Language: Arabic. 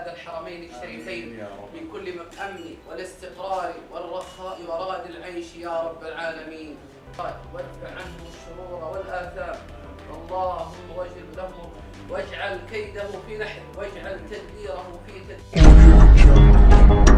بلاد الحرمين الشريفين من كل أمن والاستقرار والرخاء ورغد العيش يا رب العالمين. وادفع عنه الشرور والآثام، اللهم واجعل له واجعل كيده في نحره واجعل تدبيره في تدبيره.